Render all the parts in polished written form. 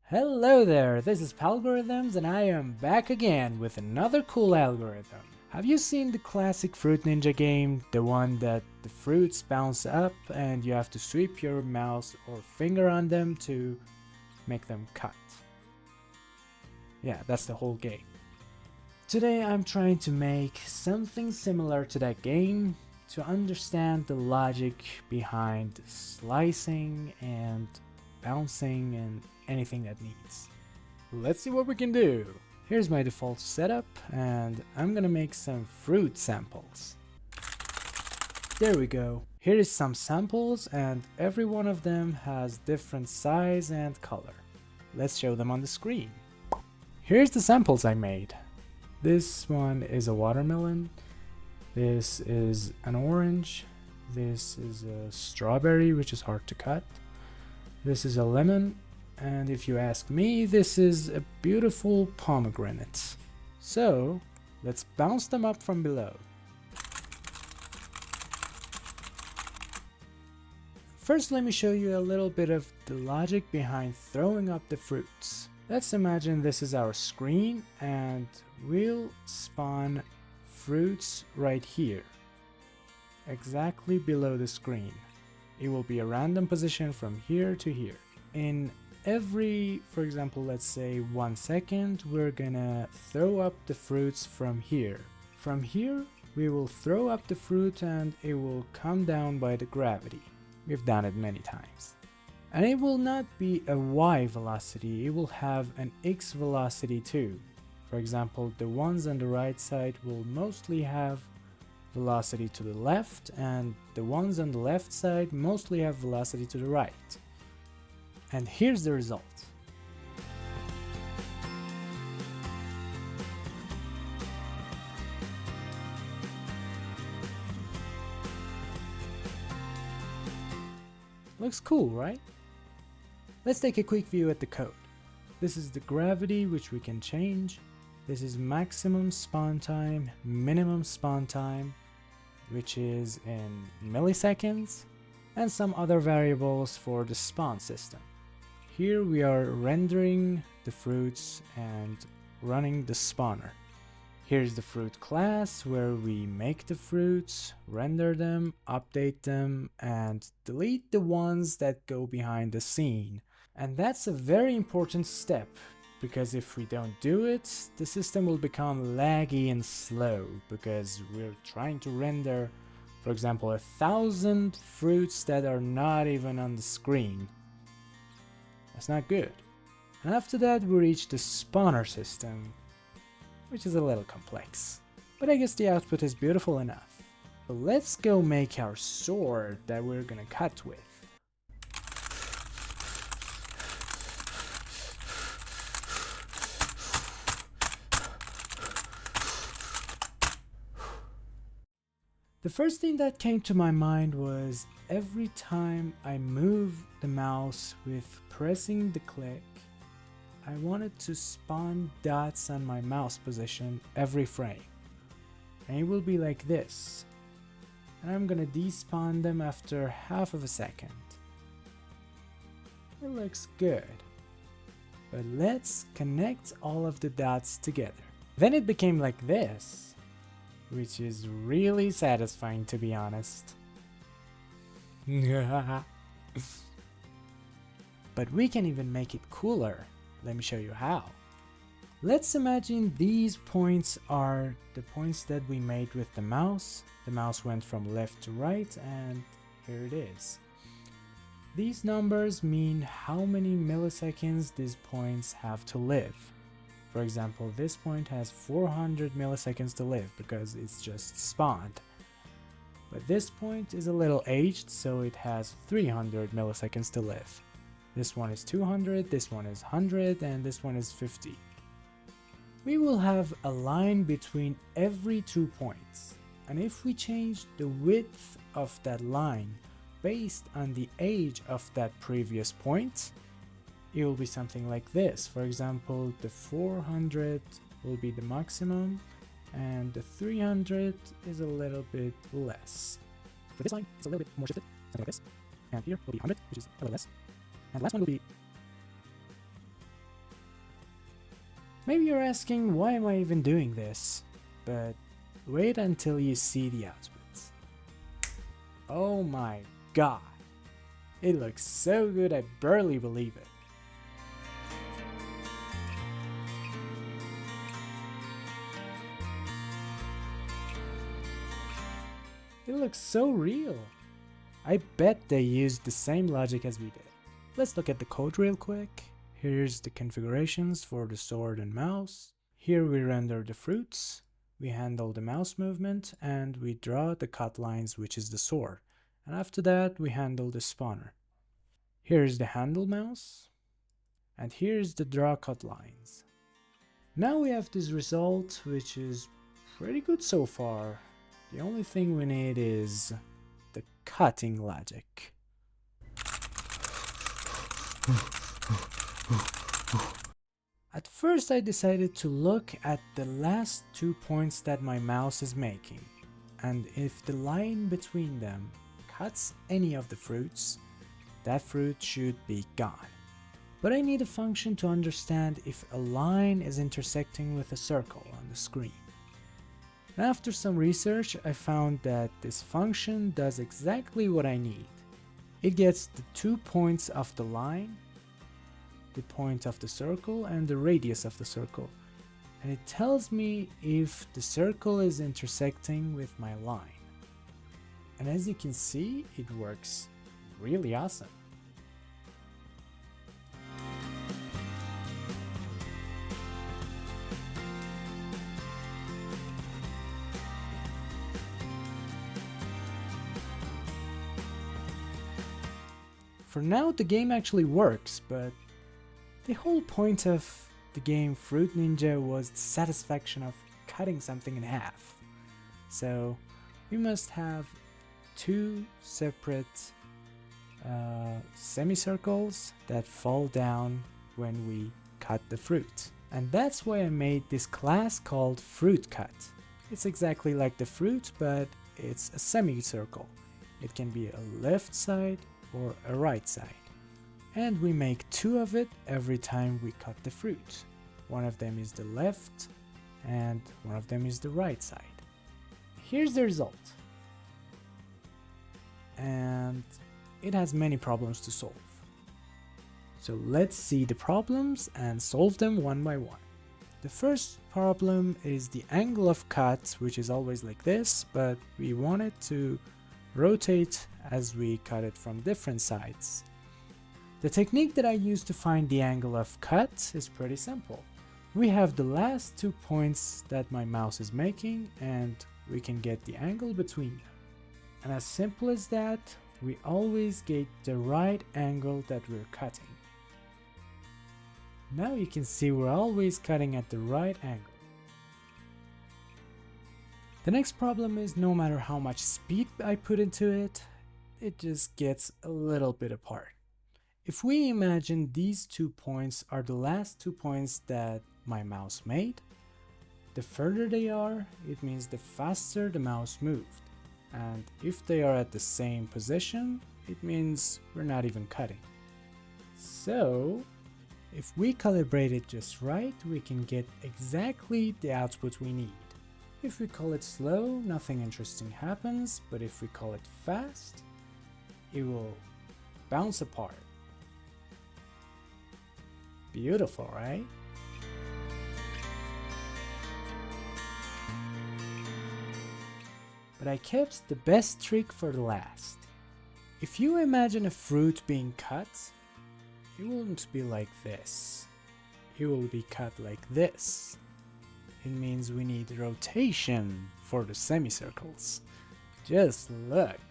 Hello there, this is Palgorithms and I am back again with another cool algorithm. Have you seen the classic Fruit Ninja game? The one that the fruits bounce up and you have to sweep your mouse or finger on them to make them cut. Yeah, that's the whole game. Today I'm trying to make something similar to that game to understand the logic behind slicing and bouncing and anything that needs. Let's see what we can do. Here's my default setup and I'm gonna make some fruit samples. There we go. Here is some samples and every one of them has different size and color. Let's show them on the screen. Here's the samples I made. This one is a watermelon. This is an orange. This is a strawberry, which is hard to cut. This is a lemon. And if you ask me, this is a beautiful pomegranate. So let's bounce them up from below. First, let me show you a little bit of the logic behind throwing up the fruits. Let's imagine this is our screen and we'll spawn fruits right here, exactly below the screen. It will be a random position from here to here. In every, for example, let's say 1 second, we're gonna throw up the fruits from here. From here, we will throw up the fruit and it will come down by the gravity. We've done it many times. And it will not be a y velocity, it will have an x velocity too. For example, the ones on the right side will mostly have velocity to the left, and the ones on the left side mostly have velocity to the right. And here's the result. Looks cool, right? Let's take a quick view at the code. This is the gravity, which we can change. This is maximum spawn time, minimum spawn time, which is in milliseconds, and some other variables for the spawn system. Here we are rendering the fruits and running the spawner. Here's the fruit class where we make the fruits, render them, update them, and delete the ones that go behind the scene. And that's a very important step, because if we don't do it, the system will become laggy and slow, because we're trying to render, for example, 1,000 fruits that are not even on the screen. That's not good. And after that we reach the spawner system, which is a little complex. But I guess the output is beautiful enough. So let's go make our sword that we're gonna cut with. The first thing that came to my mind was every time I move the mouse with pressing the click, I wanted to spawn dots on my mouse position every frame. And it will be like this. And I'm gonna despawn them after half of a second. It looks good. But let's connect all of the dots together. Then it became like this, which is really satisfying, to be honest. But we can even make it cooler. Let me show you how. Let's imagine these points are the points that we made with the mouse. The mouse went from left to right and here it is. These numbers mean how many milliseconds these points have to live. For example, this point has 400 milliseconds to live because it's just spawned. But this point is a little aged, so it has 300 milliseconds to live. This one is 200, this one is 100, and this one is 50. We will have a line between every 2 points. And if we change the width of that line based on the age of that previous point, it will be something like this. For example, the 400 will be the maximum and the 300 is a little bit less. For this line, it's a little bit more shifted, something like this. And here will be 100, which is a little less. And the last one will be Maybe you're asking, why am I even doing this? But wait until you see the outputs. Oh my god. It looks so good, I barely believe it. It looks so real. I bet they used the same logic as we did. Let's look at the code real quick. Here's the configurations for the sword and mouse. Here we render the fruits, we handle the mouse movement, and we draw the cut lines, which is the sword. And after that, we handle the spawner. Here's the handle mouse, and here's the draw cut lines. Now we have this result, which is pretty good so far. The only thing we need is the cutting logic. At first I decided to look at the last 2 points that my mouse is making, and if the line between them cuts any of the fruits, that fruit should be gone. But I need a function to understand if a line is intersecting with a circle on the screen. And after some research, I found that this function does exactly what I need. It gets the 2 points of the line, the point of the circle, and the radius of the circle. And it tells me if the circle is intersecting with my line. And as you can see, it works really awesome. For now, the game actually works, but the whole point of the game Fruit Ninja was the satisfaction of cutting something in half. So we must have 2 separate semicircles that fall down when we cut the fruit. And that's why I made this class called Fruit Cut. It's exactly like the fruit, but it's a semicircle. It can be a left side or a right side. And we make 2 of it every time we cut the fruit. One of them is the left and one of them is the right side. Here's the result. And it has many problems to solve. So let's see the problems and solve them one by one. The first problem is the angle of cut, which is always like this, but we want it to rotate as we cut it from different sides. The technique that I use to find the angle of cut is pretty simple. We have the last 2 points that my mouse is making, and we can get the angle between them. And as simple as that, we always get the right angle that we're cutting. Now you can see we're always cutting at the right angle. The next problem is no matter how much speed I put into it, it just gets a little bit apart. If we imagine these 2 points are the last 2 points that my mouse made, the further they are, it means the faster the mouse moved. And if they are at the same position, it means we're not even cutting. So, if we calibrate it just right, we can get exactly the output we need. If we call it slow, nothing interesting happens, but if we call it fast, it will bounce apart. Beautiful, right? But I kept the best trick for the last. If you imagine a fruit being cut, it won't be like this. It will be cut like this. It means we need rotation for the semicircles. Just look.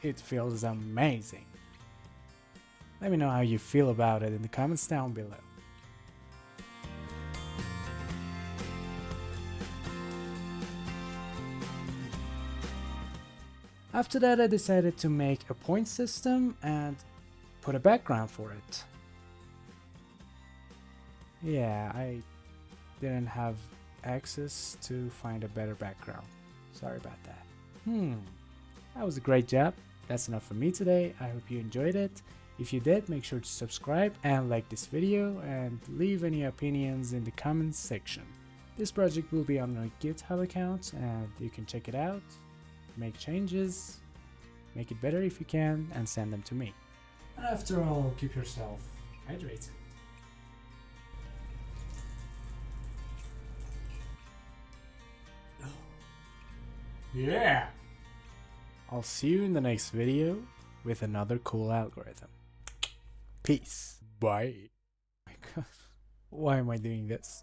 It feels amazing. Let me know how you feel about it in the comments down below. After that, I decided to make a point system and put a background for it. Yeah, I didn't have access to find a better background. Sorry about that. That was a great job. That's enough for me today. I hope you enjoyed it. If you did, make sure to subscribe and like this video and leave any opinions in the comments section. This project will be on my GitHub account and you can check it out, make changes, make it better if you can, and send them to me. And after all, keep yourself hydrated. Yeah! I'll see you in the next video with another cool algorithm. Peace. Bye. Oh my God. Why am I doing this?